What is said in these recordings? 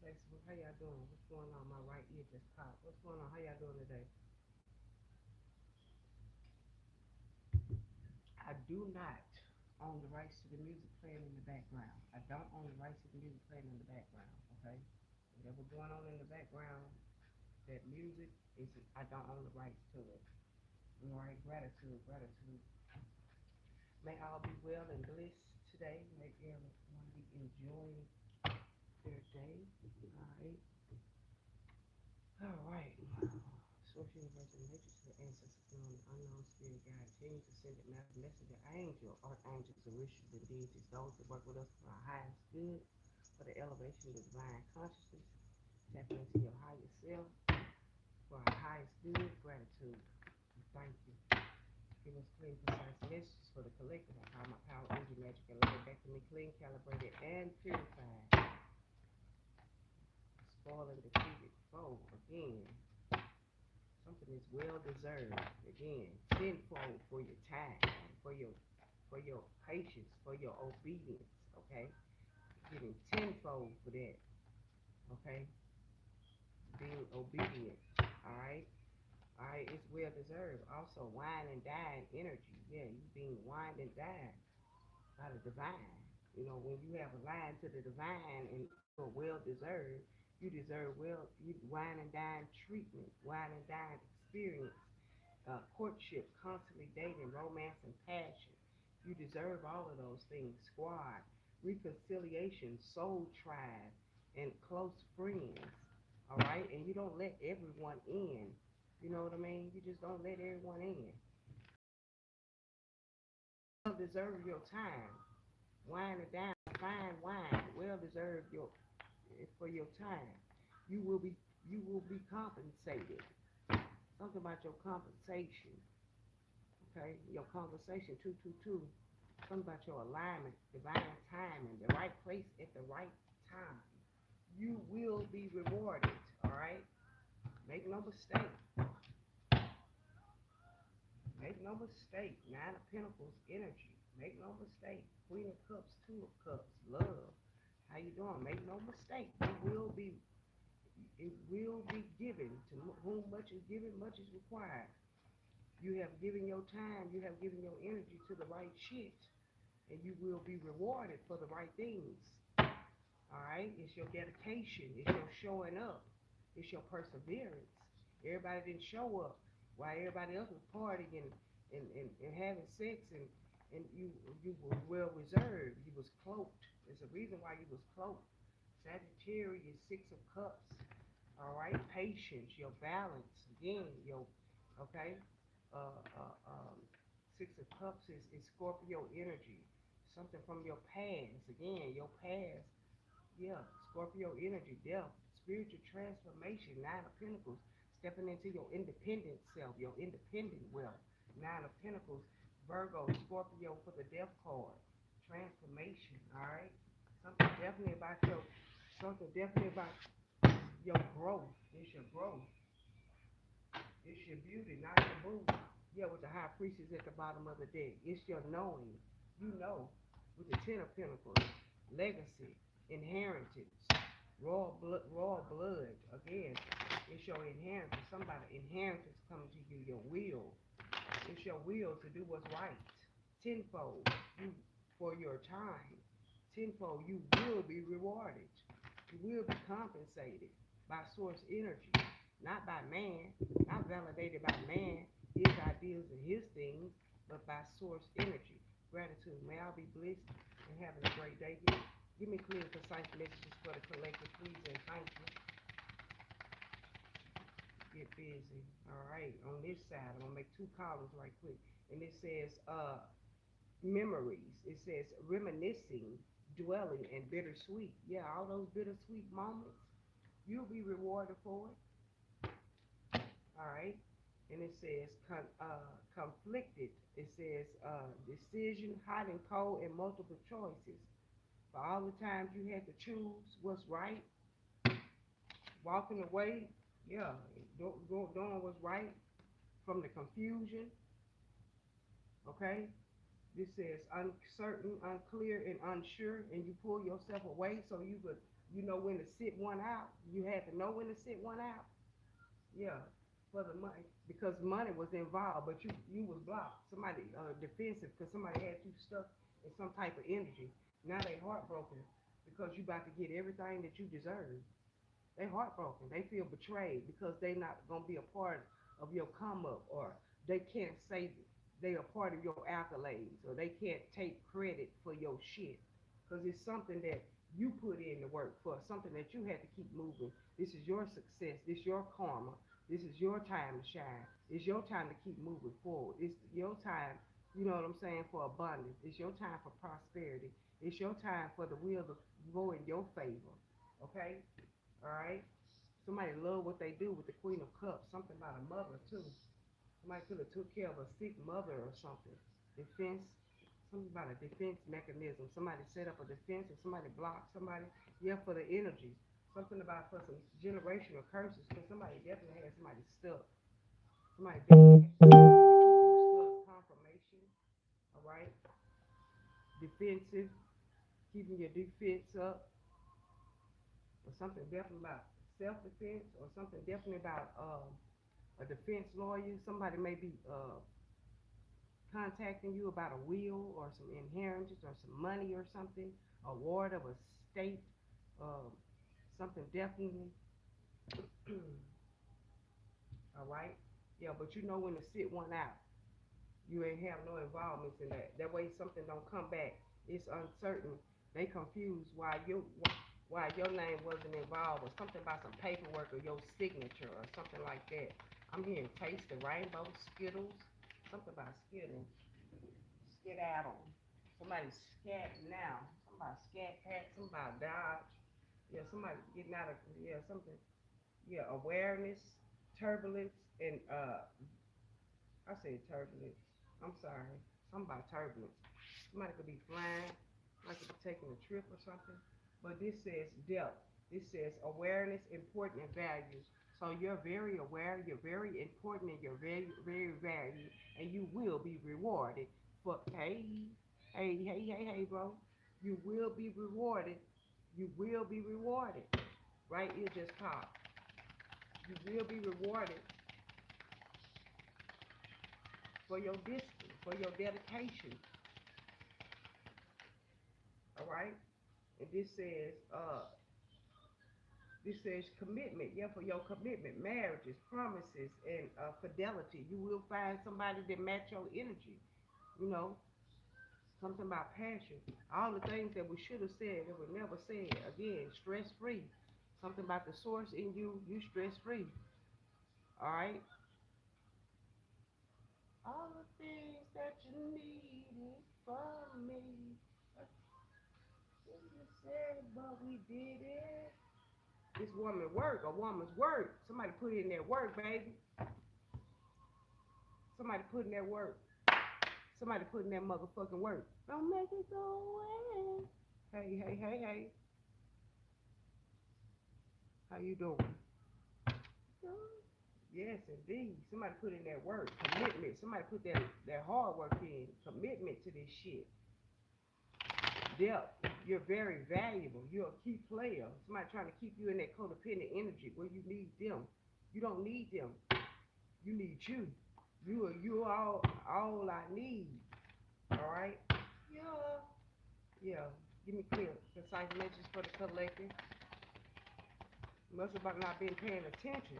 Hey, Facebook, how y'all doing? What's going on? My right ear just popped. What's going on? How y'all doing today? I do not own the rights to the music playing in the background. I don't own the rights to the music playing in the background. Okay, whatever going on in the background, that music is I don't own the rights to it. All right, gratitude, gratitude. May all be well and blessed today. May everyone be enjoying their day. All right, all right. Source universe and nature to the ancestors known and unknown spirit guide teams, ascended master messenger angel, archangels, and rishis and deities, those that work with us for our highest good, for the elevation of the divine consciousness, tapping into your higher self, for our highest good, gratitude. And thank you. Give us clean, precise messages for the collective. I call my power, energy, magic, and light back to me clean, calibrated, and purified. Spoil and defeated foe again. Something is well deserved. Again, tenfold for your time, for your patience, for your obedience. Okay, getting tenfold for that. Okay, being obedient. All right, it's well deserved. Also, wine and dine energy. Yeah, you being wined and dined by the divine. You know, when you have a line to the divine and you are well deserved, you deserve wine and dine treatment, wine and dine experience, courtship, constantly dating, romance, and passion. You deserve all of those things. Squad, reconciliation, soul tribe, and close friends. All right, and you don't let everyone in. You know what I mean? You just don't let everyone in. Well deserve your time. Wine it down, fine wine. Well deserved for your time. You will be you will be compensated. Something about your compensation. Okay, your conversation 222. Something about your alignment, divine timing, the right place at the right time. You will be rewarded. All right. Make no mistake. Make no mistake. Nine of Pentacles energy. Make no mistake. Queen of Cups, Two of Cups, love. How you doing? Make no mistake. It will be given to whom much is given, much is required. You have given your time, you have given your energy to the right shit, and you will be rewarded for the right things. All right, it's your dedication, it's your showing up, it's your perseverance. Everybody didn't show up while everybody else was partying and having sex, and you were well reserved. You was cloaked. There's a reason why you was cloaked. Sagittarius, Six of Cups. All right, patience, your balance. Again, your okay. Uh, uh, um, Six of Cups is Scorpio energy. Something from your past. Again, your past. Yeah, Scorpio energy, death, spiritual transformation, Nine of Pentacles, stepping into your independent self, your independent wealth. Nine of Pentacles, Virgo, Scorpio for the death card. Transformation, all right? Something definitely about something definitely about your growth. It's your growth. It's your beauty, not your booty. Yeah, with the high priestess at the bottom of the deck. It's your knowing. You know, with the Ten of Pentacles, legacy, inheritance, royal blood. Again, it's your inheritance. Somebody inheritance coming to you. Your will. It's your will to do what's right. Tenfold. You for your time. Tenfold. You will be rewarded. You will be compensated by source energy, not by man, not validated by man, his ideas and his things, but by source energy. Gratitude. May I be blessed and having a great day. Give me clear, concise messages for the collective, please, and thank you. Get busy. All right. On this side, I'm gonna make two columns right quick, and it says memories. It says reminiscing, dwelling, and bittersweet. Yeah, all those bittersweet moments, you'll be rewarded for it. All right. And it says conflicted. It says decision, hot and cold, and multiple choices. For all the times you had to choose what's right, walking away, yeah, doing what's right from the confusion, okay? This says uncertain, unclear, and unsure, and you pull yourself away so you could, you know when to sit one out. You had to know when to sit one out. Yeah, for the money because money was involved, but you was blocked. Somebody defensive because somebody had you stuck in some type of energy. Now they heartbroken because you about to get everything that you deserve. They heartbroken. They feel betrayed because they not gonna be a part of your come up, or they can't say they are part of your accolades, or they can't take credit for your shit because it's something that you put in the work for, something that you had to keep moving. This is your success. This is your karma. This is your time to shine. It's your time to keep moving forward. It's your time, you know what I'm saying, for abundance. It's your time for prosperity. It's your time for the wheel to go in your favor. Okay? All right. Somebody love what they do with the Queen of Cups. Something about a mother too. Somebody could have took care of a sick mother or something. Defense. Something about a defense mechanism. Somebody set up a defense, or somebody blocked somebody. Yeah, for the energy. Something about for some generational curses. Because somebody definitely had somebody stuck. Somebody definitely had stuck. Confirmation. All right. Defensive. Keeping your defense up. Or something definitely about self-defense, or something definitely about a defense lawyer. Somebody may be contacting you about a will or some inheritance or some money or something, award of a state, um, something definitely. All right, yeah, but you know when to sit one out. You ain't have no involvements in that. That way something don't come back. It's uncertain. They confused why your name wasn't involved, or something about some paperwork or your signature or something like that. I'm hearing taste the rainbow, Skittles, something about Skittles, skedaddle. Somebody scat now. Somebody scat pack. Somebody dodge. Yeah, somebody getting out of something. Yeah, awareness, turbulence, and I said turbulence. I'm sorry. Something about turbulence. Somebody could be flying, somebody could be taking a trip or something. But this says depth. This says awareness, important, and values. So you're very aware, you're very important, and you're very, very valued, and you will be rewarded for hey, bro. You will be rewarded. You will be rewarded. Right? You just caught. You will be rewarded for your discipline, for your dedication. All right? And this says commitment. Yeah, for your commitment, marriages, promises, and fidelity. You will find somebody that match your energy. You know, something about passion. All the things that we should have said that we never said. Again, stress free. Something about the source in you. You stress free. All right. All the things that you needed from me. You said, but we did it. This woman work, a woman's work. Somebody put in their work, baby. Somebody put in their work. Somebody put in their motherfucking work. Don't make it go away. Hey. How you doing? Yes, indeed. Somebody put in their work. Commitment. Somebody put their hard work in. Commitment to this shit. Depth. You're very valuable. You're a key player. Somebody trying to keep you in that codependent energy where you need them. You don't need them. You need you. You are all I need. All right. Yeah. Yeah. Give me clear, concise messages for the collective. Must have not been paying attention.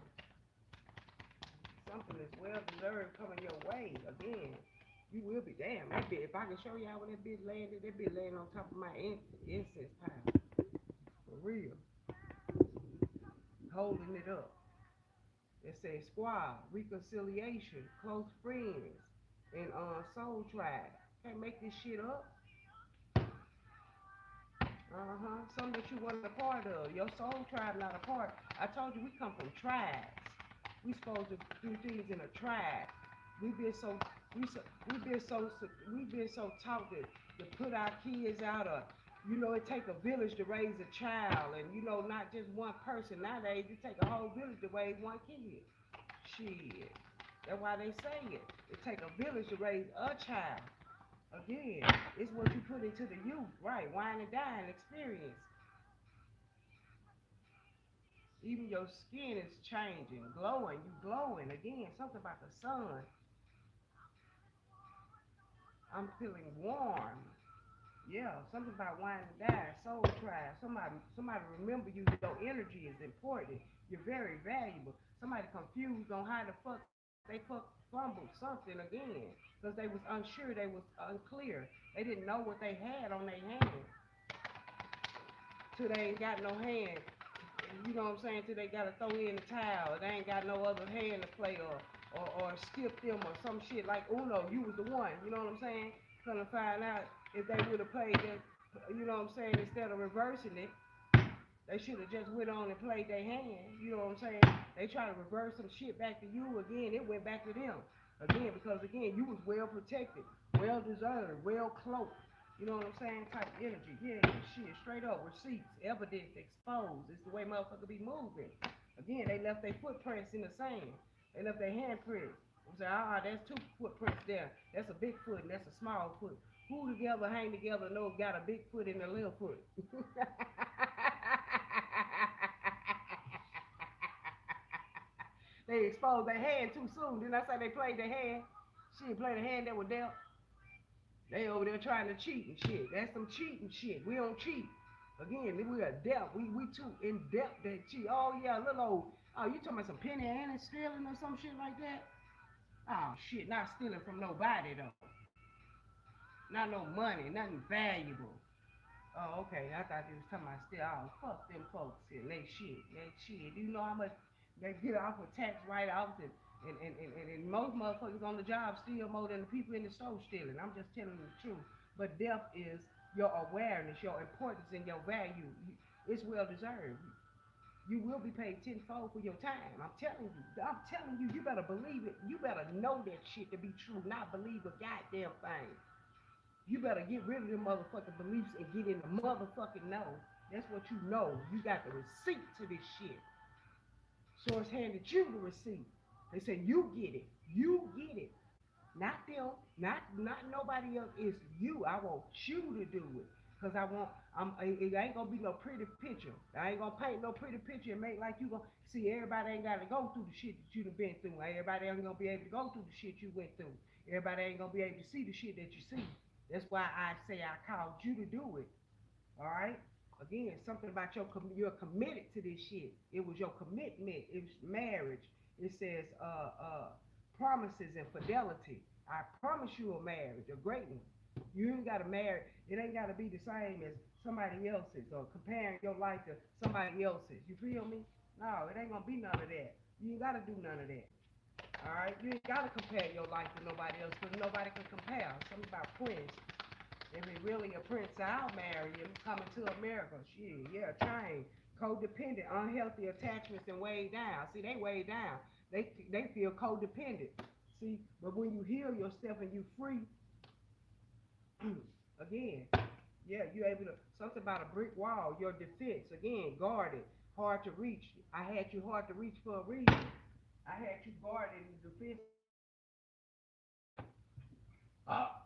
Something is well deserved coming your way again. You will be damn that bitch. If I can show y'all where that bitch landed on top of my incense pile. For real. Holding it up. It says squad, reconciliation, close friends, and soul tribe. Can't make this shit up. Something that you wasn't a part of. Your soul tribe not a part. I told you we come from tribes. We supposed to do things in a tribe. We've been so we've been so taught to put our kids out of, it take a village to raise a child, and not just one person. Nowadays it take a whole village to raise one kid. Shit. That's why they say it. It take a village to raise a child. Again, it's what you put into the youth, right? Wine and dine experience. Even your skin is changing, glowing. You glowing again. Something about the sun. I'm feeling warm. Yeah, something about wine and dine. Soul tribe. Somebody remember you. Your energy is important. You're very valuable. Somebody confused on how the fuck they fumbled something again because they was unsure. They was unclear. They didn't know what they had on their hand. Till they ain't got no hand. You know what I'm saying? Till they gotta throw in the towel. They ain't got no other hand to play or skip them or some shit like Uno. You was the one. You know what I'm saying? Gonna find out if they would have played that. You know what I'm saying? Instead of reversing it, they should have just went on and played their hand. You know what I'm saying? They try to reverse some shit back to you again. It went back to them again because again you was well protected, well deserved, well cloaked. You know what I'm saying? Type of energy. Yeah, shit. Straight up. Receipts, evidence, exposed. It's the way motherfuckers be moving. Again, they left their footprints in the sand. They left their handprints. I'm saying, that's two footprints there. That's a big foot and that's a small foot. Who together, hang together, know got a big foot and a little foot. They exposed their hand too soon. Didn't I say they played their hand? She didn't play the hand that was dealt. They over there trying to cheat and shit. That's some cheating shit. We don't cheat. Again, we are depth. We too in depth that cheat. Oh yeah, little old. Oh, you talking about some penny ante stealing or some shit like that? Oh shit, not stealing from nobody though. Not no money, nothing valuable. Oh, okay. I thought you was talking about still. Oh, fuck them folks here. They shit. They shit. Do you know how much they get off with tax write-offs and most motherfuckers on the job steal more than the people in the store stealing. I'm just telling you the truth. But death is your awareness, your importance, and your value. It's well deserved. You will be paid tenfold for your time. I'm telling you. I'm telling you. You better believe it. You better know that shit to be true, not believe a goddamn thing. You better get rid of them motherfucking beliefs and get in the motherfucking know. That's what you know. You got the receipt to this shit. Source handed you the receipt. They say you get it. You get it. Not them. Not nobody else. It's you. I want you to do it. Cause I want. It ain't gonna be no pretty picture. I ain't gonna paint no pretty picture and make like you gonna see. Everybody ain't gotta go through the shit that you done been through. Everybody ain't gonna be able to go through the shit you went through. Everybody ain't gonna be able to see the shit that you see. That's why I say I called you to do it. All right. Again, something about you're committed to this shit. It was your commitment. It was marriage. It says promises and fidelity. I promise you a marriage, a great one. You ain't got to marry. It ain't got to be the same as somebody else's or comparing your life to somebody else's. You feel me? No, it ain't gonna be none of that. You ain't gotta do none of that. All right, you ain't gotta compare your life to nobody else because nobody can compare. Something about Prince. If he really a prince, I'll marry him. Coming to America, shit, yeah, train, codependent, unhealthy attachments, and way down. See, they way down. They feel codependent. See, but when you heal yourself and you free, again, yeah, you able to something about a brick wall. Your defense, again, guarded, hard to reach. I had you hard to reach for a reason. I had you guarded in the defense.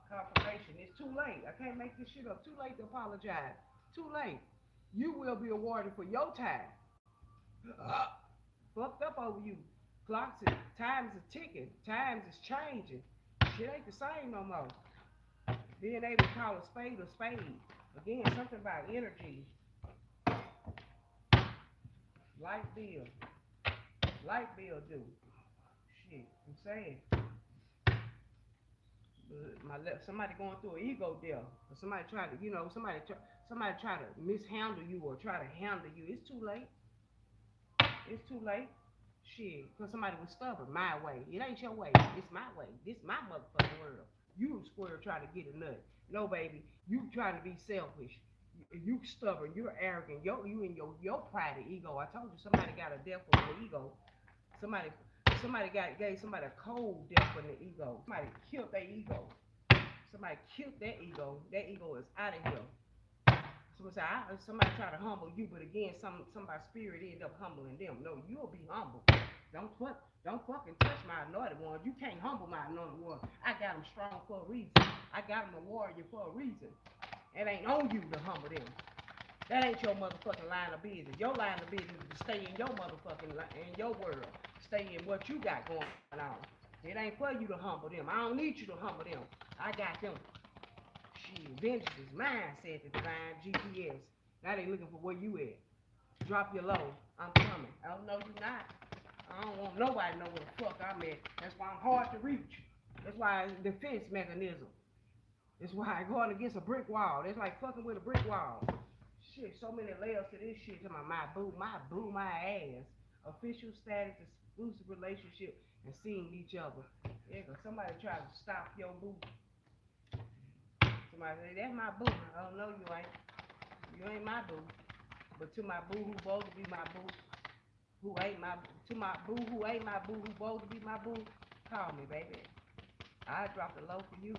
Confirmation. It's too late. I can't make this shit up. Too late to apologize. Too late. You will be awarded for your time. Uh, Fucked up over you. Clocks is times is ticking. Times is changing. Shit ain't the same no more. Being able to call a spade a spade. Again, something about energy. Light bill. Light bill do. Shit, I'm saying. Somebody going through an ego deal, or somebody try to, somebody try to mishandle you or try to handle you. It's too late. It's too late. Shit, because somebody was stubborn. My way. It ain't your way. It's my way. This my motherfucking world. You square trying to get a nut. No, baby. You trying to be selfish. You stubborn. You're arrogant. You and your pride and ego. I told you somebody got a death on the ego. Somebody gave somebody a cold death on the ego. Somebody killed their ego. Somebody killed that ego. That ego is out of here. Somebody try to humble you, but again, somebody's spirit end up humbling them. No, you'll be humble. Don't fucking touch my anointed ones. You can't humble my anointed ones. I got them strong for a reason. I got them a warrior for a reason. It ain't on you to humble them. That ain't your motherfucking line of business. Your line of business is to stay in your motherfucking in your world. Stay in what you got going on. It ain't for you to humble them. I don't need you to humble them. I got them. Shit, vengeance is mine, said the divine GPS. Now they looking for where you at. Drop your low. I'm coming. Oh no, you not. I don't want nobody to know where the fuck I'm at. That's why I'm hard to reach. That's why it's a defense mechanism. That's why I going against a brick wall. That's like fucking with a brick wall. Shit, so many layers to this shit. To my boo, my ass. Official status, exclusive relationship, and seeing each other. Yeah, cause somebody tried to stop your boo. Somebody say, that's my boo. Oh no, you ain't. You ain't my boo. But to my boo who supposed to be my boo, who ain't my to my boo who ain't my boo who supposed to be my boo, call me, baby. I dropped a low for you.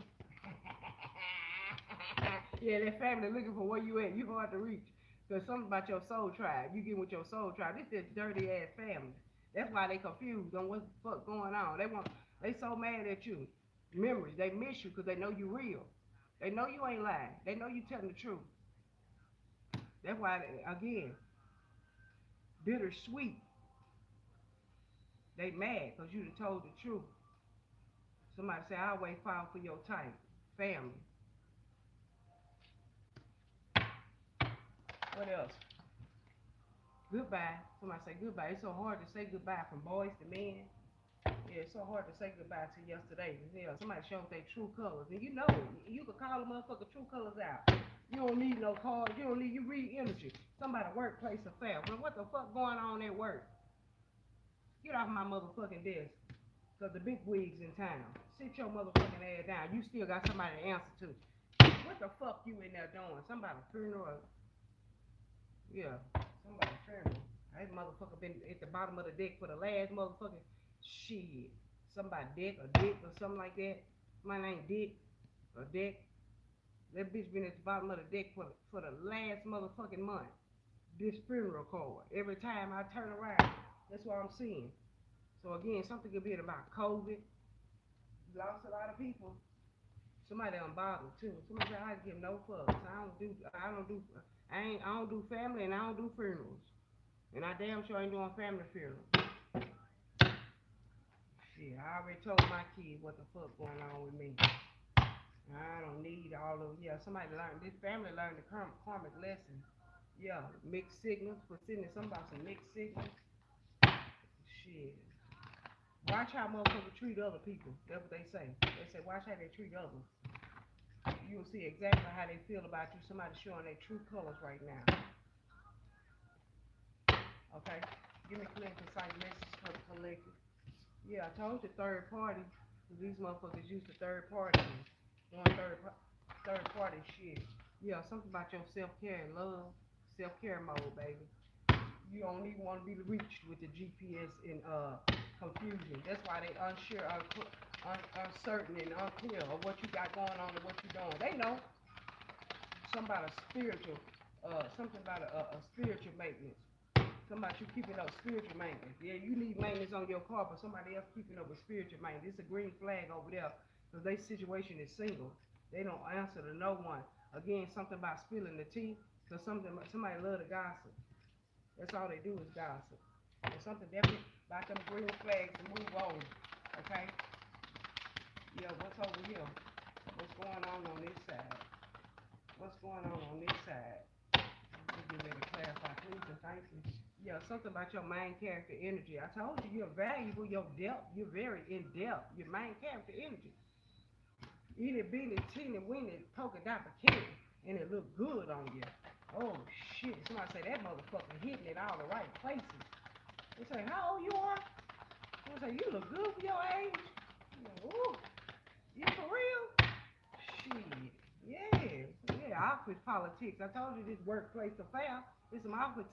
Yeah, that family looking for where you at. You hard to reach. Cause something about your soul tribe. You get with your soul tribe. This is dirty ass family. That's why they confused on what the fuck going on. They so mad at you. Memories. They miss you because they know you real. They know you ain't lying. They know you telling the truth. That's why again, bittersweet. They mad because you done told the truth. Somebody say I always fall for your type. Family. What else? Goodbye. Somebody say goodbye. It's so hard to say goodbye from boys to men. Yeah, it's so hard to say goodbye to yesterday. Yeah, somebody showed their true colors. And you know it. You can call a motherfucker true colors out. You don't need no cards. You read energy. Somebody workplace affair. Well, what the fuck going on at work? Get off my motherfucking desk. Cause the big wigs in town. Sit your motherfucking ass down. You still got somebody to answer to. What the fuck you in there doing? Somebody's funeral. Yeah, somebody's funeral. That motherfucker been at the bottom of the deck for the last motherfucking shit. Somebody dick or something like that. My name Dick or Dick. That bitch been at the bottom of the deck for the last motherfucking month. This funeral card. Every time I turn around, that's what I'm seeing. So again, something could be about COVID. Lost a lot of people. Somebody unbothered too. Somebody said I give no fucks. I don't do family and I don't do funerals. And I damn sure ain't doing family funerals. Shit, I already told my kids what the fuck going on with me. I don't need all of somebody learned this family learned the karmic lesson. Yeah, mixed signals for sending somebody some mixed signals. Shit. Watch how motherfuckers treat other people. That's what they say. They say watch how they treat others. You'll see exactly how they feel about you. Somebody showing their true colors right now. Okay? Give me clear and concise message for the collective. Yeah, I told you third party. These motherfuckers use the third party. Doing third party shit. Yeah, something about your self-care and love. Self-care mode, baby. You don't even want to be reached with the GPS and confusion. That's why they unsure, uncertain, and unclear of what you got going on and what you're doing. They know something about a spiritual, something about a spiritual maintenance. Something about you keeping up spiritual maintenance. Yeah, you need maintenance on your car, but somebody else keeping up with spiritual maintenance. It's a green flag over there because their situation is single. They don't answer to no one. Again, something about spilling the tea because somebody love to gossip. That's all they do is gossip. There's something definitely about them green flags to move on. Okay? Yeah, what's over here? What's going on this side? What's going on this side? Let me get ready to clarify, please, and thank you. Yeah, something about your main character energy. I told you you're valuable, your depth, you're very in depth. Your main character energy. Itty bitty, teeny weeny, polka dot bikini, and it look good on you. Oh shit! Somebody say that motherfucker hitting it all the right places. They say, how old you are? They say, you look good for your age. Ooh, you for real? Shit, yeah. Office politics. I told you this workplace affair. It's some office.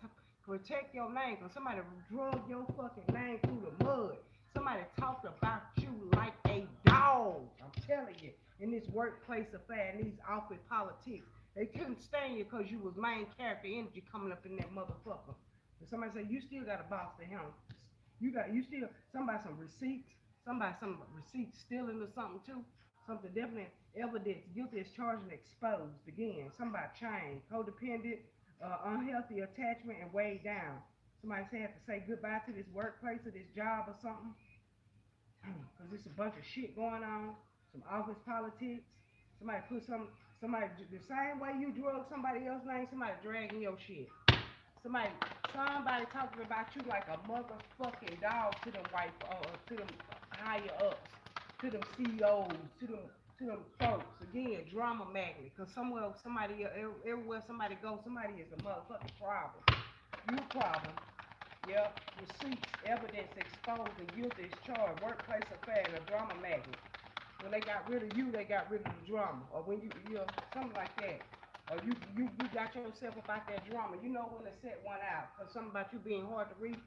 Protect your name, cause somebody drug your fucking name through the mud. Somebody talked about you like a dog. I'm telling you, in this workplace affair, in these office politics, they couldn't stand you cause you was main character energy coming up in that motherfucker. And somebody said you still got a boss to him. You still somebody some receipts, somebody some receipts stealing or something too. Something definite evidence, guilty as charged and exposed. Again, somebody chained, codependent, unhealthy attachment and weighed down. Somebody say have to say goodbye to this workplace or this job or something, because it's a bunch of shit going on. Some office politics. Somebody put somebody the same way you drug somebody else's name. Somebody dragging your shit. Somebody, somebody talking about you like a motherfucking dog to them white, to them higher ups, to them CEOs, to them folks. Again, drama magnet. Cause somewhere, somebody, everywhere somebody goes, somebody is a motherfucking problem. You a problem. Yep. Receipts, evidence, exposed, and guilty is charged. Workplace affair, and a drama magnet. When they got rid of you, they got rid of the drama. Or when you know, something like that. Or you got yourself about that drama. You know when to set one out. Because something about you being hard to reach.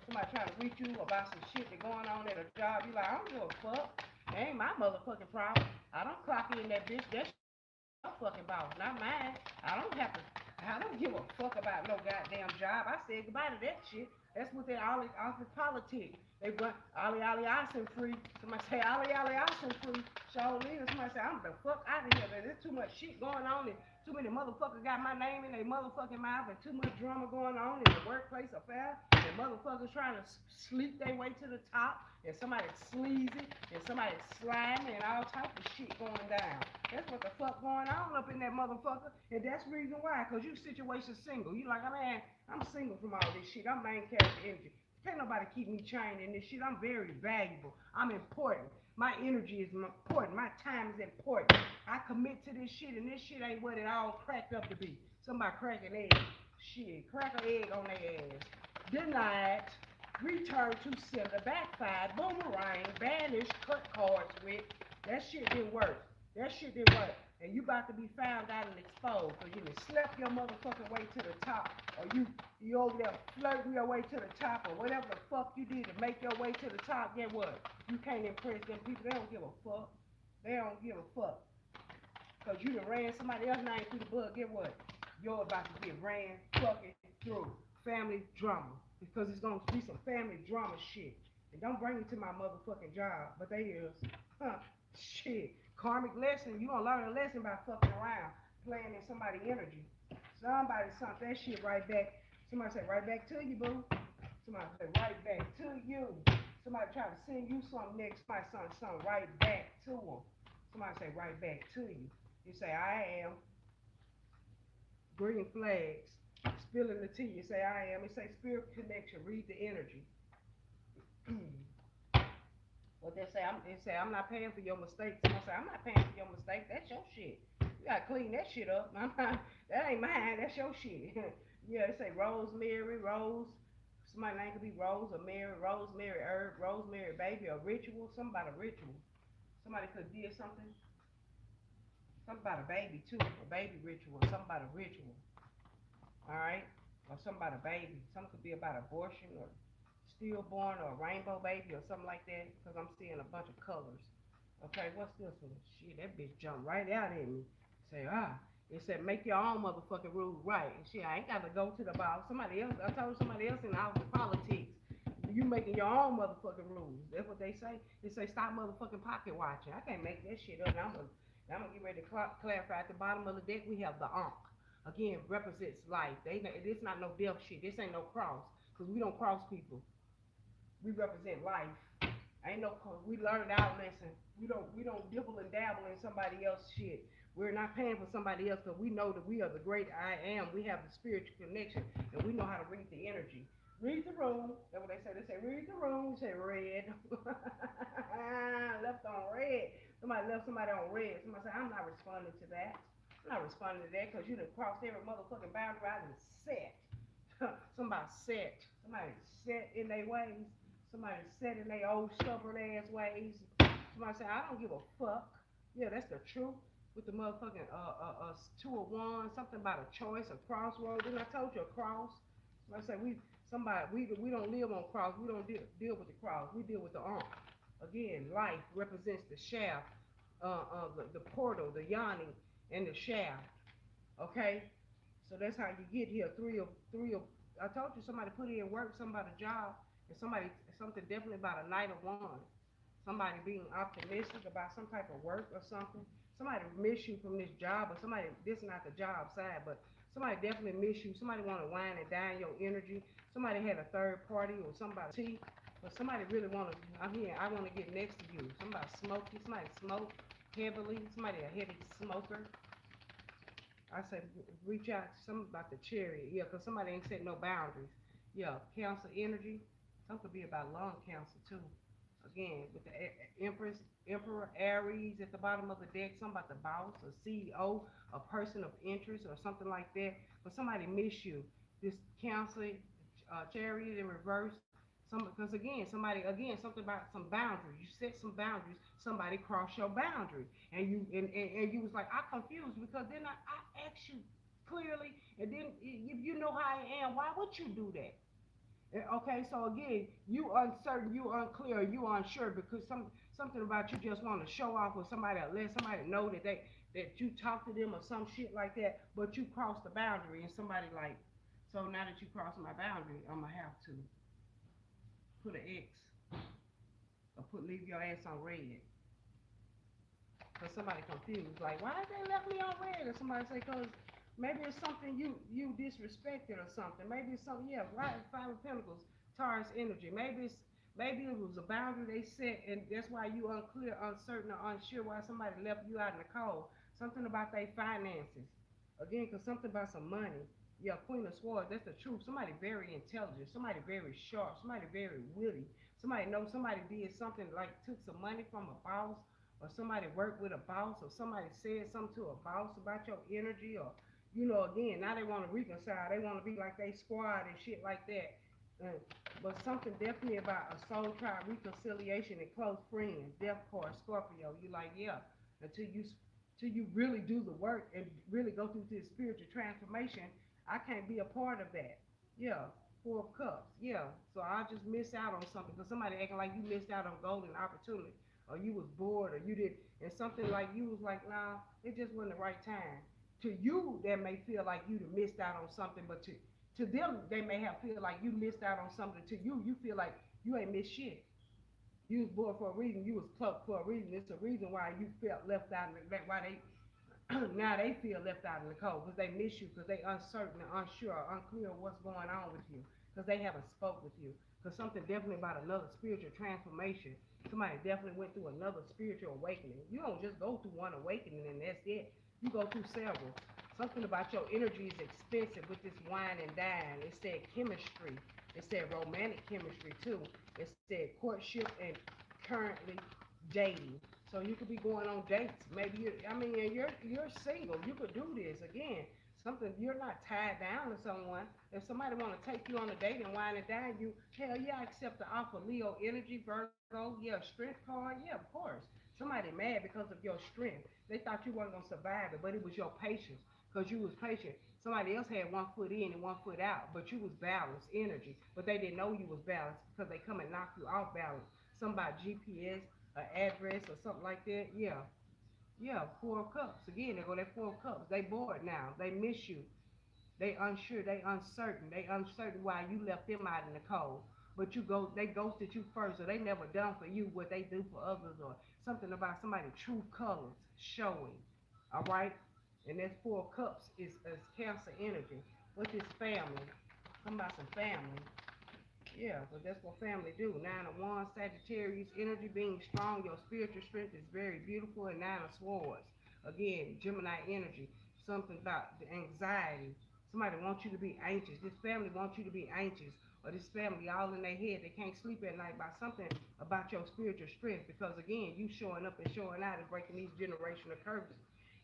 Somebody trying to reach you about some shit that going on at a job. You like, I don't give a fuck. It ain't my motherfucking problem. I don't clock in that bitch. That shit fucking boss, not mine. I don't have to. I don't give a fuck about no goddamn job. I said goodbye to that shit. That's what they all office politics. They run Ollie Ollie Austin free. Somebody say Ollie Ollie Austin free. Charlene. Somebody say I'm the fuck out of here. There's too much shit going on and too many motherfuckers got my name in their motherfucking mouth and too much drama going on in the workplace affair. And motherfuckers trying to sleep their way to the top. And somebody sleazy and somebody slimy and all type of shit going down. That's what the fuck going on up in that motherfucker. And that's the reason why. Cause you situation single. You like, man, I'm single from all this shit. I'm main character energy. Can't nobody keep me chained in this shit. I'm very valuable. I'm important. My energy is important. My time is important. I commit to this shit, and this shit ain't what it all cracked up to be. Somebody crack an egg. Shit, crack an egg on their ass. Denied. Return to sender. Backfired. Boomerang. Banished. Cut cards with. That shit didn't work. That shit didn't work. And you about to be found out and exposed. Because you done slept your motherfucking way to the top. Or you over there flirting your way to the top. Or whatever the fuck you did to make your way to the top. Get what? You can't impress them people. They don't give a fuck. They don't give a fuck. Because you done ran somebody else's name through the bug. Get what? You're about to get ran fucking through. Family drama. Because it's going to be some family drama shit. And don't bring it to my motherfucking job. But they is. Huh. Shit. Karmic lesson. You gonna learn a lesson by fucking around. Playing in somebody's energy. Somebody sent that shit right back. Somebody said right back to you, boo. Somebody said right back to you. Somebody try to send you something next. Somebody send something right back to them. Somebody say right back to you. You say I am. Green flags. Spilling the tea. You say I am. It say spirit connection. Read the energy. What they say I'm not paying for your mistakes. Somebody say I'm not paying for your mistakes. That's your shit. You gotta clean that shit up. That ain't mine. That's your shit. Yeah, they say rosemary, rose. Somebody name could be Rose or Mary, rosemary herb, rosemary baby, a ritual. Something about a ritual. Somebody could did something about a baby too, a baby ritual, something about a ritual. All right, or something about a baby. Something could be about abortion or stillborn or a rainbow baby or something like that. Because I'm seeing a bunch of colors. Okay, what's this one? Shit, that bitch jumped right out at me. Say, it said make your own motherfucking rules right. And shit, I ain't got to go to the boss. Somebody else, I told somebody else in the house of politics. You making your own motherfucking rules. That's what they say. They say stop motherfucking pocket watching. I can't make that shit up. I'm gonna get ready to clarify. At the bottom of the deck, we have the Ankh. Again, represents life. It's not no death shit. This ain't no cross. Cause we don't cross people. We represent life. Ain't no. We learned our lesson. We don't dibble and dabble in somebody else's shit. We're not paying for somebody else because we know that we are the great I am. We have the spiritual connection and we know how to read the energy. Read the room. That's what they say. They say read the room. Say red. Left on red. Somebody left somebody on red. Somebody say I'm not responding to that. I'm not responding to that because you done crossed every motherfucking boundary I done set. Somebody set. Somebody set in their ways. Somebody set in their old stubborn ass ways. Somebody say, I don't give a fuck. Yeah, that's the truth. With the motherfucking two of one, something about a choice, a crossroad. Didn't I told you a cross? Somebody say we don't live on cross. We don't deal with the cross. We deal with the arm. Again, life represents the shaft, the portal, the yawning, and the shaft. Okay, so that's how you get here. Three of. I told you somebody put in work, somebody job. And something definitely about a Knight of Wands. Somebody being optimistic about some type of work or something. Somebody miss you from this job, or somebody, this is not the job side, but somebody definitely miss you. Somebody want to wine and dine your energy. Somebody had a third party or somebody tea, but somebody really want to. I'm here. I want to get next to you. Somebody smoky. Somebody smoke heavily. Somebody a heavy smoker. I said reach out to something about the chariot. Yeah, because somebody ain't set no boundaries. Yeah, cancer energy. Some could be about lung cancer too. Again, with the Empress, Emperor Aries at the bottom of the deck, something about the boss, a CEO, a person of interest, or something like that. But somebody miss you. This Cancer, Chariot in reverse. Because again, something about some boundaries. You set some boundaries. Somebody crossed your boundary, and you was like, I confused because then I asked you clearly, and then if you know how I am, why would you do that? Okay, so again, you uncertain, you unclear, you unsure because something about you just want to show off with somebody, or let somebody know that you talk to them or some shit like that, but you cross the boundary and somebody like, so now that you cross my boundary, I'm gonna have to put an X or leave your ass on red. Cause somebody confused, like why they left me on red? Or somebody say, cause maybe it's something you disrespected or something. Maybe it's something, yeah, right. Five of Pentacles, Taurus energy. Maybe it was a boundary they set, and that's why you unclear, uncertain, or unsure why somebody left you out in the cold. Something about their finances. Again, cause something about some money. Yeah, Queen of Swords, that's the truth. Somebody very intelligent, somebody very sharp, somebody very witty. Somebody knows somebody did something like took some money from a boss, or somebody worked with a boss, or somebody said something to a boss about your energy, or again, now they want to reconcile. They want to be like they squad and shit like that. But something definitely about a soul tribe reconciliation and close friends. Death card, Scorpio. You like, yeah, until you until you really do the work and really go through this spiritual transformation, I can't be a part of that. Yeah, Four of Cups. Yeah, so I just miss out on something because somebody acting like you missed out on golden opportunity, or you was bored, or you did, and something like you was like, nah, it just wasn't the right time. To you, that may feel like you missed out on something, but to them, they may have feel like you missed out on something. To you, you feel like you ain't missed shit. You was born for a reason. You was plucked for a reason. It's a reason why you felt left out. Why they now they feel left out in the cold because they miss you, because they uncertain, unsure, unclear what's going on with you, because they haven't spoke with you. Because something definitely about another spiritual transformation. Somebody definitely went through another spiritual awakening. You don't just go through one awakening and that's it. You go through several. Something about your energy is expensive with this wine and dine. It said chemistry. It said romantic chemistry too. It said courtship and currently dating. So you could be going on dates. Maybe you're single. You could do this again. Something you're not tied down to someone. If somebody want to take you on a date and wine and dine you, hell yeah, I accept the offer. Leo energy, Virgo, yeah, strength card, yeah, of course. Somebody mad because of your strength. They thought you weren't gonna survive it, but it was your patience because you was patient. Somebody else had one foot in and one foot out, but you was balanced energy. But they didn't know you was balanced because they come and knock you off balance. Somebody GPS, an address or something like that. Yeah, yeah. Four of Cups. Again, they go that Four of Cups. They bored now. They miss you. They unsure. They uncertain. They uncertain why you left them out in the cold. But you go. They ghosted you first, or they never done for you what they do for others, or something about somebody true colors showing. All right. And that Four of Cups is Cancer energy. What is family? Talking about some family. Yeah, so that's what family do. Nine of Wands, Sagittarius, energy being strong. Your spiritual strength is very beautiful. And Nine of Swords. Again, Gemini energy. Something about the anxiety. Somebody wants you to be anxious. This family wants you to be anxious. Or this family all in their head. They can't sleep at night by something about your spiritual strength. Because again, you showing up and showing out and breaking these generational curses.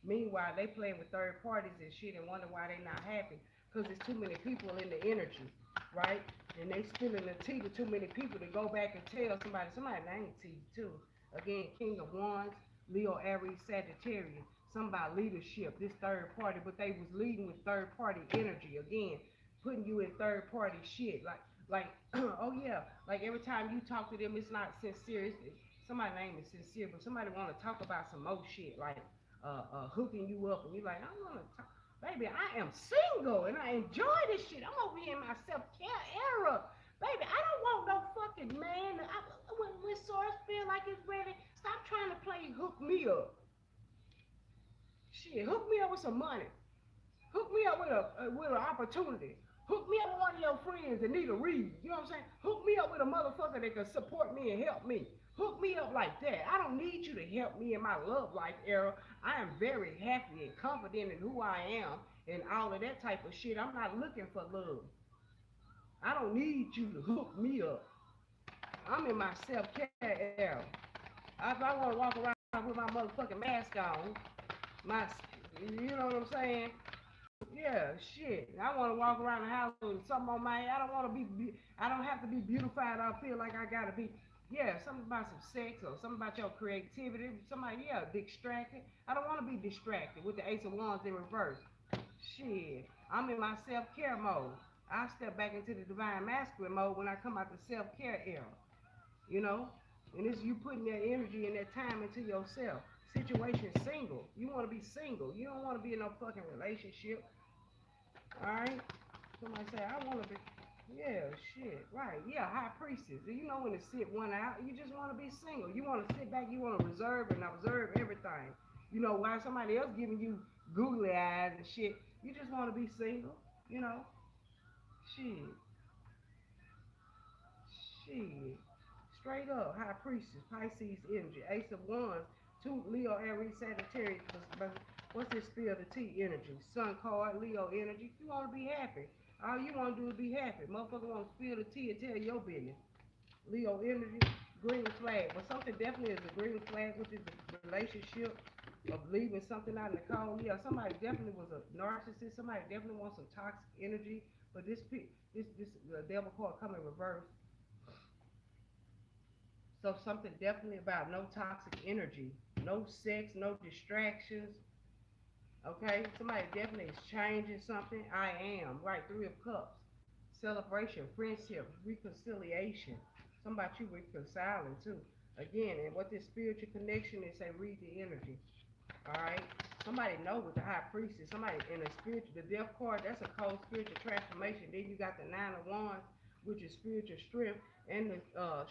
Meanwhile, they playing with third parties and shit and wonder why they not happy. Because there's too many people in the energy, right? And they spilling the tea to too many people to go back and tell somebody name tea too. Again, King of Wands, Leo, Aries, Sagittarius. Some about leadership, this third party, but they was leading with third party energy. Again, putting you in third party shit. Like, oh yeah, like every time you talk to them, it's not sincere. Somebody's name is sincere, but somebody want to talk about some more shit, like hooking you up, and you're like, I want to talk. Baby, I am single and I enjoy this shit. I'm over here in my self care era. Baby, I don't want no me up. Shit, hook me up with some money. Hook me up with an opportunity. Hook me up with one of your friends that need a read. You know what I'm saying? Hook me up with a motherfucker that can support me and help me. Hook me up like that. I don't need you to help me in my love life era. I am very happy and confident in who I am and all of that type of shit. I'm not looking for love. I don't need you to hook me up. I'm in my self-care era. If I want to walk around with my motherfucking mask on, my, you know what I'm saying? Yeah, shit. I want to walk around the house with something on my head. I don't want to I don't have to be beautified. I feel like I gotta be. Yeah, something about some sex or something about your creativity. Somebody, yeah, distracted. I don't want to be distracted with the Ace of Wands in reverse. Shit, I'm in my self-care mode. I step back into the divine masculine mode when I come out the self-care era. You know, and it's you putting that energy and that time into yourself. Situation single. You want to be single. You don't want to be in no fucking relationship. All right. Somebody say I want to be. Yeah, shit. Right. Yeah, high priestess. You know when to sit one out. You just want to be single. You want to sit back. You want to reserve and observe everything. You know why somebody else giving you googly eyes and shit. You just want to be single. You know. Shit. Shit. Straight up, high priestess, Pisces energy, Ace of Wands, two Leo, Aries, Sagittarius. But what's this spill the tea energy? Sun card, Leo energy. You want to be happy. All you want to do is be happy. Motherfucker want to spill the tea and tell your business. Leo energy, green flag. But something definitely is a green flag, which is the relationship of leaving something out in the cold. Yeah, somebody definitely was a narcissist. Somebody definitely wants some toxic energy. But this devil card come in reverse. So something definitely about no toxic energy, no sex, no distractions. Okay, somebody definitely is changing something. I am right. Three of Cups, celebration, friendship, reconciliation. Something about you reconciling too. Again, and what this spiritual connection is, say read the energy. All right. Somebody know with the high priestess. Somebody in a spiritual, the death card. That's a cold spiritual transformation. Then you got the Nine of Wands, which is spiritual strength, and the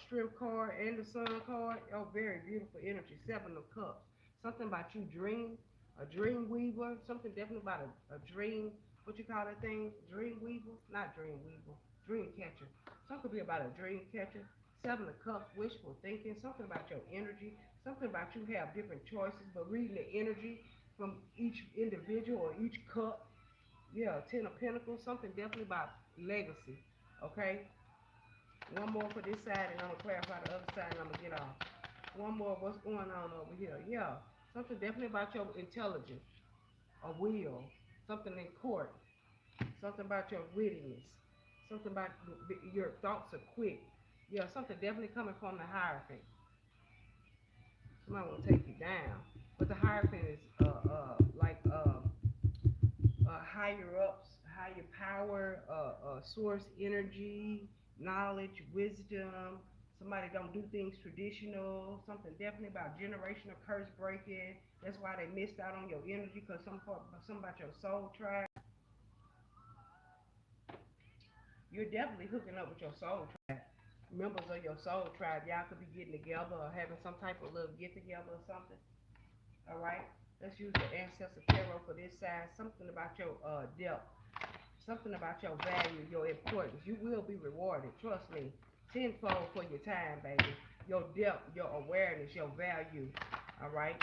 strength card and the Sun card. Oh, very beautiful energy. Seven of Cups. Something about you dream, a dream weaver. Something definitely about a dream. What you call that thing? Dream weaver? Not dream weaver. Dream catcher. Something could be about a dream catcher. Seven of Cups, wishful thinking. Something about your energy. Something about you have different choices, but reading the energy from each individual or each cup. Yeah, Ten of Pentacles, something definitely about legacy. Okay? One more for this side, and I'm going to clarify the other side, and I'm going to get off. One more, what's going on over here? Yeah, something definitely about your intelligence, a will, something in court, something about your wittiness, something about your thoughts are quick. Yeah, something definitely coming from the Hierophant. Somebody want to take you down. But the Hierophant is higher ups, higher power, source energy, knowledge, wisdom. Somebody don't do things traditional. Something definitely about generational curse breaking. That's why they missed out on your energy because some about your soul tribe. You're definitely hooking up with your soul tribe. Members of your soul tribe, y'all could be getting together or having some type of little get together or something. All right. Let's use the ancestor tarot for this side. Something about your depth. Something about your value, your importance. You will be rewarded. Trust me. Tenfold for your time, baby. Your depth, your awareness, your value. All right.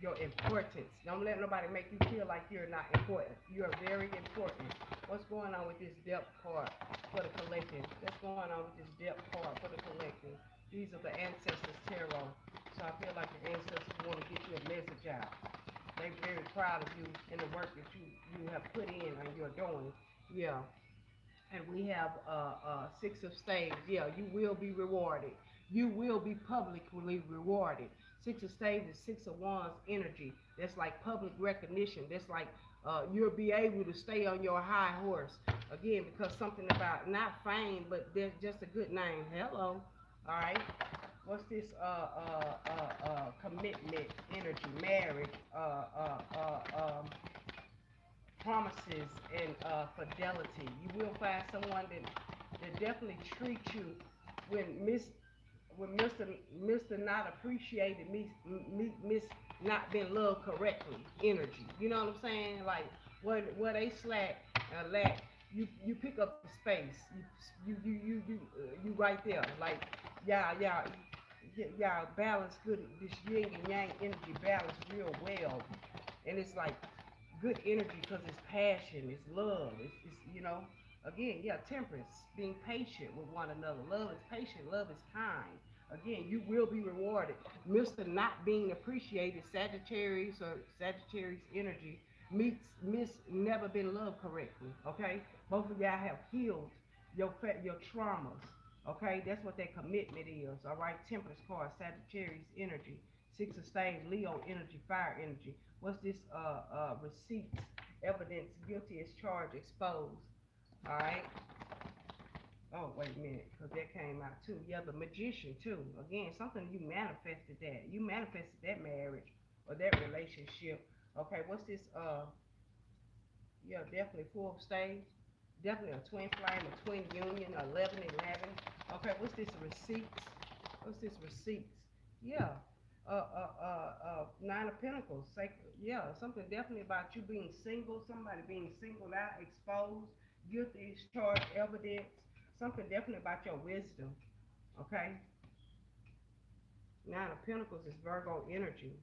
Your importance. Don't let nobody make you feel like you're not important. You are very important. What's going on with this depth card for the collective? What's going on with this depth card for the collective? These are the ancestors tarot. So I feel like the ancestors want to get you a message out. They're very proud of you and the work that you have put in and you're doing. Yeah. And we have Six of Staves. Yeah, you will be rewarded. You will be publicly rewarded. Six of Staves is Six of Wands energy. That's like public recognition. That's like you'll be able to stay on your high horse again because something about not fame, but there's just a good name. Hello, all right. What's this? Commitment energy, marriage, promises and fidelity. You will find someone that definitely treats you when Mr. Not appreciated, not been loved correctly energy. You know what I'm saying? Like where they slack lack, you pick up the space. You right there. Like y'all y'all balance good. This yin and yang energy balance real well, and it's like good energy because it's passion, it's love, it's again, yeah, temperance, being patient with one another. Love is patient, love is kind. Again, you will be rewarded. Mr. Not being appreciated, Sagittarius or Sagittarius energy meets Miss never been loved correctly. Okay, both of y'all have healed your traumas. Okay, that's what that commitment is. All right, Temperance card, Sagittarius energy, Six of Spades, Leo energy, fire energy. What's this? Receipts, evidence, guilty as charged, exposed. All right. Oh, wait a minute, because that came out too. Yeah, the magician too. Again, something you manifested that. You manifested that marriage or that relationship. Okay, what's this? Yeah, definitely fourth stage. Definitely a twin flame, a twin union, 11, 11. Okay, what's this? Receipts. What's this? Receipts. Yeah. Nine of Pentacles. Yeah, something definitely about you being single, somebody being singled out, exposed, guilty, charged, evidence. Something definitely about your wisdom. Okay. Nine of Pentacles is Virgo energy.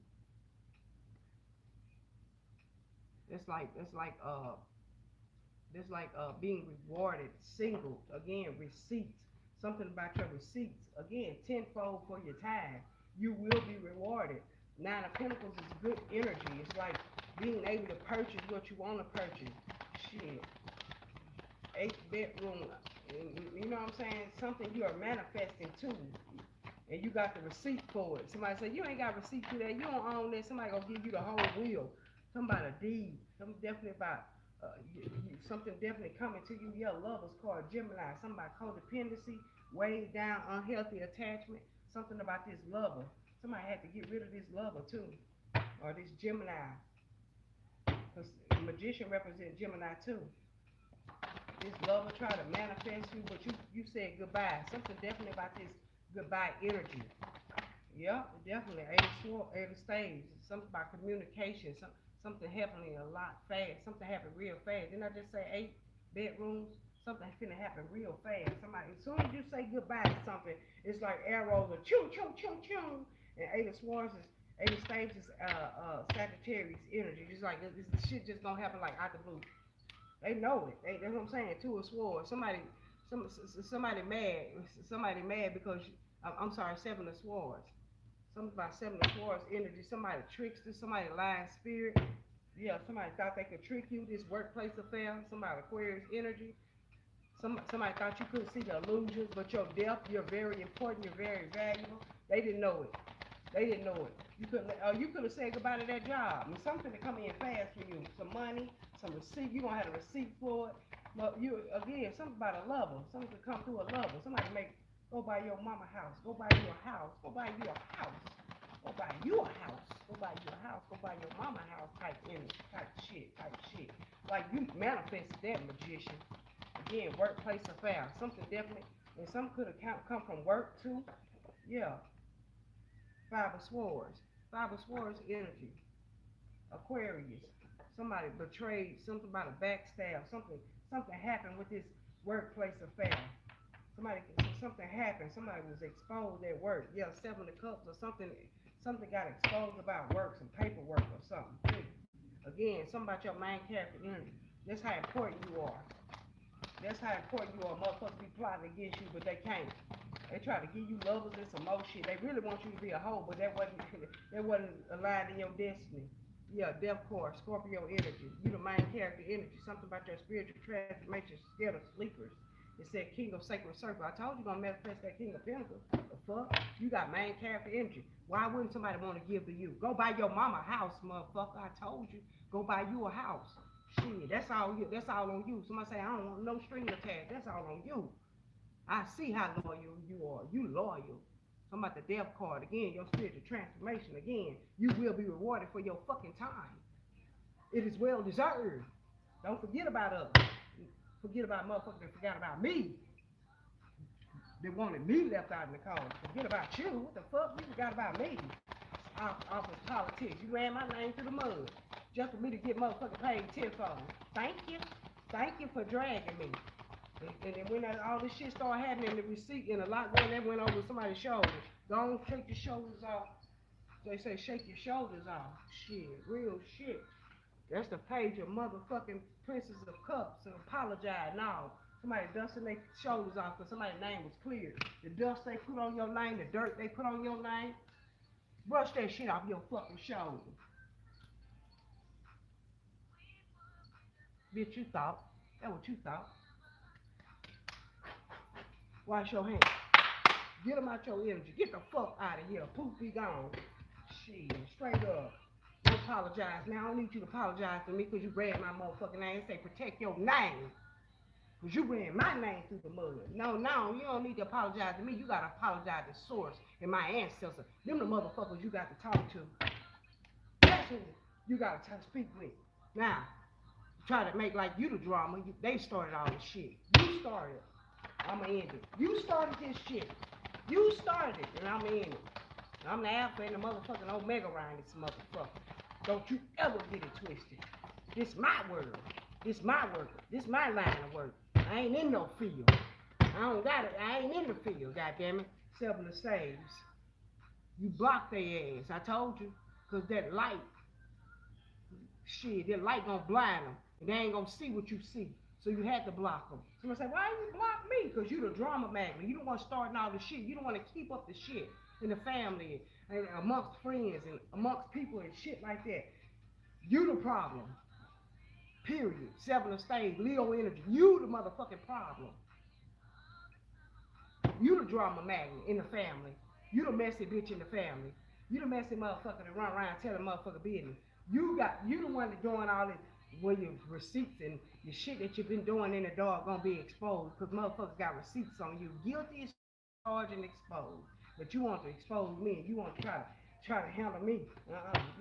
It's like being rewarded, single, again, receipts, something about your receipts, again, tenfold for your time. You will be rewarded. Nine of Pentacles is good energy. It's like being able to purchase what you want to purchase. Shit. Eight bedroom, you know what I'm saying? Something you are manifesting too. And you got the receipt for it. Somebody say, you ain't got receipt to that. You don't own that. Somebody gonna give you the whole wheel. Something about a deed. Something definitely about something definitely coming to you. Yeah, lovers card, Gemini. Something about codependency, weighed down, unhealthy attachment. Something about this lover. Somebody had to get rid of this lover too, or this Gemini. Because the magician represents Gemini too. This lover try to manifest you, but you said goodbye. Something definitely about this goodbye energy. Yeah, definitely. Eight of Spades. Something about communication. Something happening a lot fast. Something happened real fast. Didn't I just say 8 bedrooms? Something finna happen real fast. Somebody, as soon as you say goodbye to something, it's like arrows are choo choo choo choo. And Eight of Spades is Sagittarius energy. Just like this shit just gonna happen like out the blue. They know it. That's what I'm saying. Two of Swords. Somebody mad. Somebody mad because I'm sorry. Seven of Swords. Something about Seven of Swords energy. Somebody trickster. Somebody lying spirit. Yeah. Somebody thought they could trick you. This workplace affair. Somebody Aquarius energy. Somebody thought you couldn't see the illusions, but your depth. You're very important. You're very valuable. They didn't know it. They didn't know it. You could have said goodbye to that job. I mean, something to come in fast for you. Some money, some receipt. You gonna have a receipt for it. But you again, something about a lover. Something to come through a lover. Somebody go buy your mama house. Go buy you a house. Go buy you a house. Go buy you a house. Go buy you a house. Go buy your mama house type image, type shit. Like you manifested that, magician. Again, workplace affair. Something definitely, and some could have come from work too. Yeah. Five of Swords. Five of Swords energy. Aquarius. Somebody betrayed, something about a backstab, something happened with this workplace affair. Something happened. Somebody was exposed at work. Yeah, Seven of Cups or something got exposed about work, some paperwork or something. Again, something about your main character energy. That's how important you are. That's how important you are. Motherfuckers be plotting against you, but they can't. They try to give you lovers and some more shit. They really want you to be a hoe, but that wasn't aligned in your destiny. Yeah, Death Core, Scorpio energy. You the main character energy. Something about your spiritual transformation, scared of sleepers. It said King of Sacred Circle. I told you gonna manifest that King of Pentacles. The fuck? You got main character energy. Why wouldn't somebody want to give to you? Go buy your mama house, motherfucker. I told you. Go buy you a house. Shit, that's all you. That's all on you. Somebody say I don't want no string attached. That's all on you. I see how loyal you are. You loyal. I'm about the death card. Again, your spiritual transformation. Again, you will be rewarded for your fucking time. It is well deserved. Don't forget about us. Forget about motherfuckers that forgot about me. They wanted me left out in the cold. Forget about you. What the fuck? You forgot about me. off of politics. You ran my name through the mud just for me to get motherfucking paid tenfold. Thank you. Thank you for dragging me. And then when all this shit started happening, the receipt and a lot going that went over somebody's shoulders. Don't shake your shoulders off. They say shake your shoulders off. Shit, real shit. That's the page of motherfucking Princess of Cups and apologize. No, somebody dusting their shoulders off because somebody's name was clear. The dust they put on your name, the dirt they put on your name, brush that shit off your fucking shoulders. Bitch, you thought. That's what you thought. Wash your hands. Get them out your energy. Get the fuck out of here. Poof, be gone. Shit, straight up. You apologize. Now, I don't need you to apologize to me because you ran my motherfucking name. Say, protect your name. Because you ran my name through the mud. No, you don't need to apologize to me. You got to apologize to Source and my ancestors. Them the motherfuckers you got to talk to. That's who you got to speak with. Now, try to make like you the drama. They started all this shit. You started. I'ma end it. You started this shit. You started it, and I'ma end it. I'm the alpha and the motherfucking omega around this motherfucker. Don't you ever get it twisted. This my world. This my work. This my line of work. I ain't in no field. I don't got it. I ain't in the field, goddammit. Seven of saves. You block their ass. I told you. Cause that light, shit, that light gonna blind them. And they ain't gonna see what you see. So you had to block them. Somebody say, why you block me? Because you the drama magnet. You don't want to start all the shit. You don't want to keep up the shit in the family and amongst friends and amongst people and shit like that. You the problem. Period. Seven of spades, Leo energy. You the motherfucking problem. You the drama magnet in the family. You the messy bitch in the family. You the messy motherfucker that run around telling motherfucker business. You the one that doing all this. Where your receipts and your shit that you've been doing in the dark gonna be exposed because motherfuckers got receipts on you. Guilty as charged and exposed. But you want to expose me and you want to try to handle me.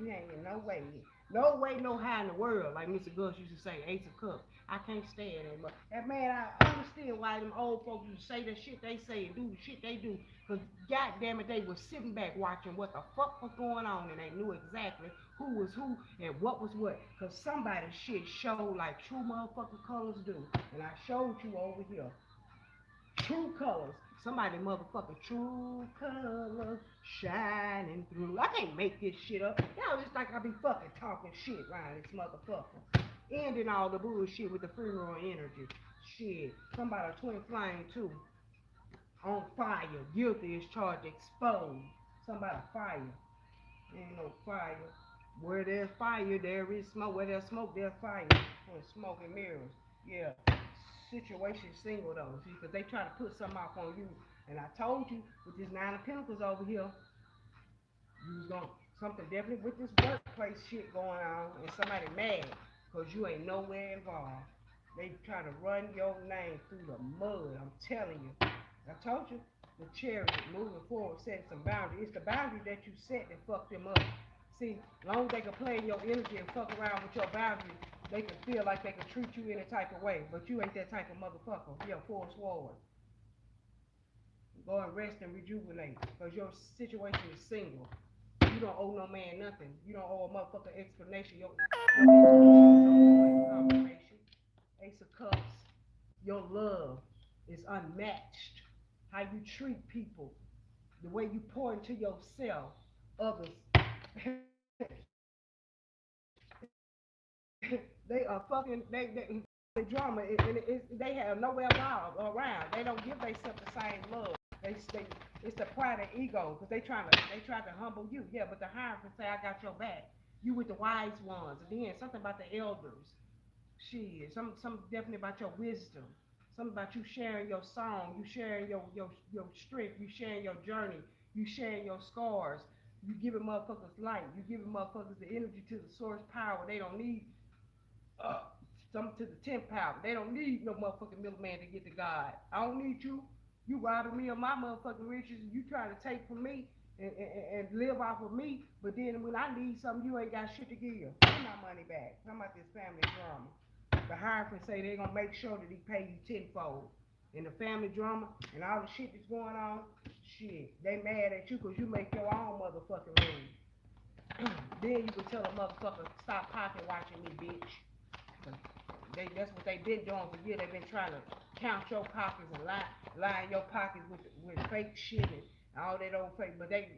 You ain't in no way. No way, no how in the world. Like Mr. Gus used to say, Ace of Cups. I can't stand it. But that man, I understand why them old folks used to say the shit they say and do the shit they do. Because goddamn it, they was sitting back watching what the fuck was going on and they knew exactly who was who and what was what. Because somebody's shit showed like true motherfucking colors do. And I showed you over here. True colors. Somebody motherfucking true colors shining through. I can't make this shit up. Y'all just like I be fucking talking shit around this motherfucker. Ending all the bullshit with the funeral energy. Shit. Somebody twin flame too. On fire. Guilty is charged. Exposed. Somebody fire. Ain't no fire. Where there's fire, there is smoke. Where there's smoke, there's fire. And smoke and mirrors. Yeah. Situation single though, see, because they try to put something off on you. And I told you with this 9 of Pentacles over here, you was gonna something definitely with this workplace shit going on, and somebody mad because you ain't nowhere involved. They try to run your name through the mud. I'm telling you. I told you the chariot moving forward, setting some boundaries. It's the boundary that you set that fucked them up. See, as long as they can play in your energy and fuck around with your boundaries, they can feel like they can treat you any type of way, but you ain't that type of motherfucker. You're a force forward. Go and rest and rejuvenate, because your situation is single. You don't owe no man nothing. You don't owe a motherfucker explanation. Your confirmation. Ace of Cups. Your love is unmatched. How you treat people, the way you pour into yourself, others. They are fucking they drama they have nowhere around. They don't give themselves the same love. They it's the pride and ego because they try to humble you. Yeah, but the higher can say I got your back. You with the wise ones. And then something about the elders. Shit, some definitely about your wisdom. Something about you sharing your song, you sharing your strength, you sharing your journey, you sharing your scars. You giving motherfuckers light. You giving motherfuckers the energy to the source power. They don't need some to the 10th power. They don't need no motherfucking middleman to get to God. I don't need you. You robbing me of my motherfucking riches. You trying to take from me and live off of me. But then when I need something, you ain't got shit to give. Give my money back. Talking about this family drama. The Hierophant say they gonna make sure that he pay you tenfold. In the family drama and all the shit that's going on, shit, they mad at you because you make your own motherfucking rules. Then you can tell a motherfucker, stop pocket watching me, bitch. That's what they've been doing for years. They've been trying to count your pockets and line your pockets with fake shit and all that old fake. But they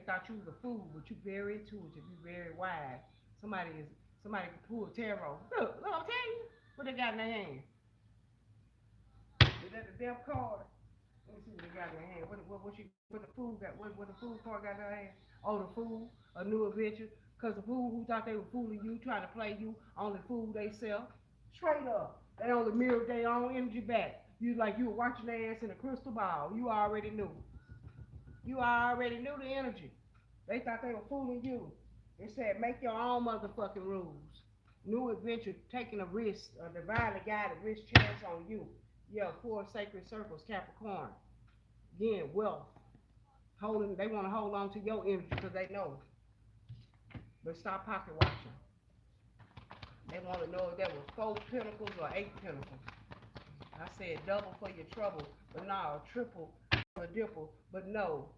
thought you was a fool, but you very intuitive, you very wise. Somebody can pull tarot. Look, I'm telling you, what they got in their hand. Is that the death card? Let me see what they got in their hand. What the fool got? What the fool card got in their hand? Oh, the fool, a new adventure. Cause the fool who thought they were fooling you, trying to play you, only fool they self. Straight up, they only mirrored their own energy back. You like you were watching their ass in a crystal ball. You already knew. You already knew the energy. They thought they were fooling you. They said make your own motherfucking rules. New adventure, taking a risk, a divinely guided risk chance on you. Yeah, four sacred circles, Capricorn. Again, wealth. They want to hold on to your energy because they know. But stop pocket watching. They want to know if that was 4 pentacles or 8 pentacles. I said double for your trouble, but no, triple for a dipple, but no.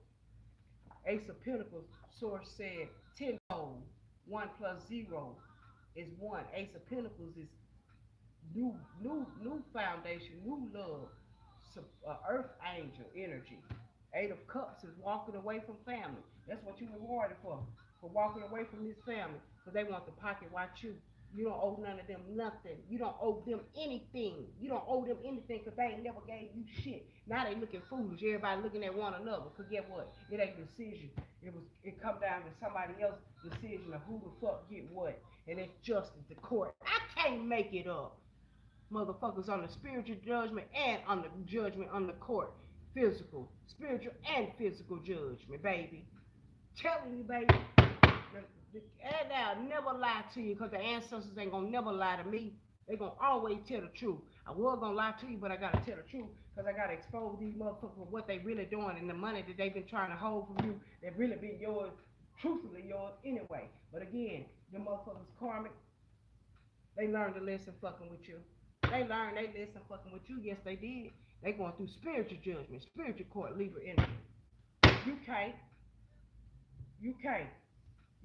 Ace of Pentacles, source said tenfold. 1 plus 0 is 1. Ace of Pentacles is new foundation, new love, earth angel energy. 8 of Cups is walking away from family. That's what you rewarded for walking away from this family, because they want to pocket watch you. You don't owe none of them nothing. You don't owe them anything. You don't owe them anything because they ain't never gave you shit. Now they looking foolish. Everybody looking at one another. Because get what? It ain't decision. It come down to somebody else's decision of who the fuck get what. And it's justice, the court. I can't make it up. Motherfuckers on the spiritual judgment and on the judgment on the court. Physical, spiritual, and physical judgment, baby. Telling you, baby. And I'll never lie to you because the ancestors ain't gonna never lie to me. They gonna always tell the truth. I was gonna lie to you, but I gotta tell the truth because I gotta expose these motherfuckers for what they really doing and the money that they've been trying to hold from you that really been yours, truthfully yours anyway. But again, the motherfuckers karmic, they learned a lesson fucking with you. They learned they lesson fucking with you. Yes, they did. They going through spiritual judgment, spiritual court, Libra energy. You can't. You can't.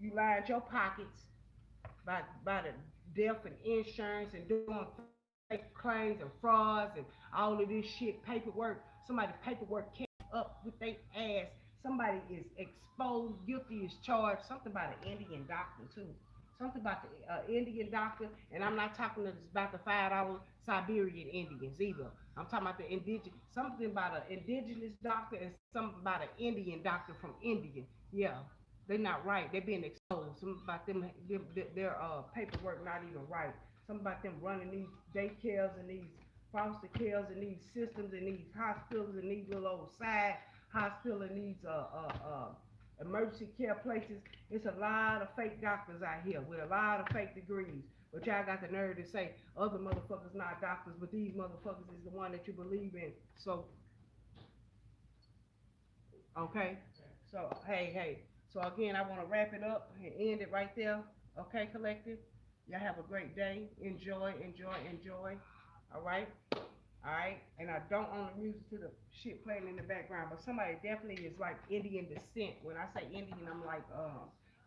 You lined your pockets by the death and insurance and doing fake claims and frauds and all of this shit, paperwork. Somebody paperwork kept up with their ass. Somebody is exposed, guilty is charged. Something about an Indian doctor too. Something about the Indian doctor, and I'm not talking about the $5 Siberian Indians either. I'm talking about the indigenous, something about an indigenous doctor and something about an Indian doctor from India. Yeah, they're not right. They're being exposed. Something about their paperwork not even right. Something about them running these daycares and these foster cares and these systems and these hospitals and these little old side hospitals and these emergency care places. It's a lot of fake doctors out here with a lot of fake degrees. But y'all got the nerve to say other motherfuckers not doctors, but these motherfuckers is the one that you believe in. So, okay. So, hey. So again, I want to wrap it up and end it right there. Okay, collective. Y'all have a great day. Enjoy. All right. All right, and I don't own the music to the shit playing in the background, but somebody definitely is like Indian descent. When I say Indian, I'm like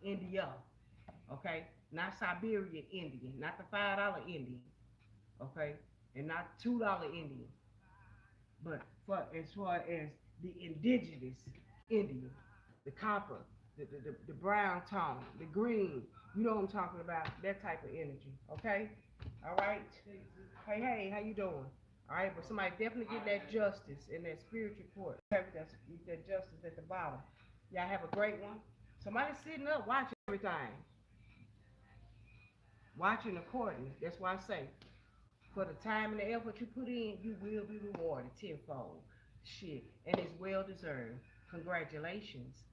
India, okay? Not Siberian Indian, not the $5 Indian, okay? And not $2 Indian, but as far as the indigenous Indian, the copper, the brown tone, the green, you know what I'm talking about, that type of energy, okay? All right? Hey, how you doing? All right, but somebody definitely get that justice in that spiritual court. That justice at the bottom. Y'all have a great one. Somebody sitting up watching everything. Watching accordingly. That's why I say, for the time and the effort you put in, you will be rewarded tenfold. Shit. And it's well deserved. Congratulations.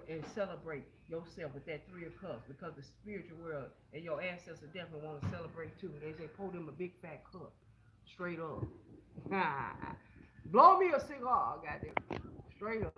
And celebrate yourself with that 3 of Cups, because the spiritual world and your ancestors definitely want to celebrate too. They say pour them a big fat cup. Straight up. Blow me a cigar, goddamn. Straight up.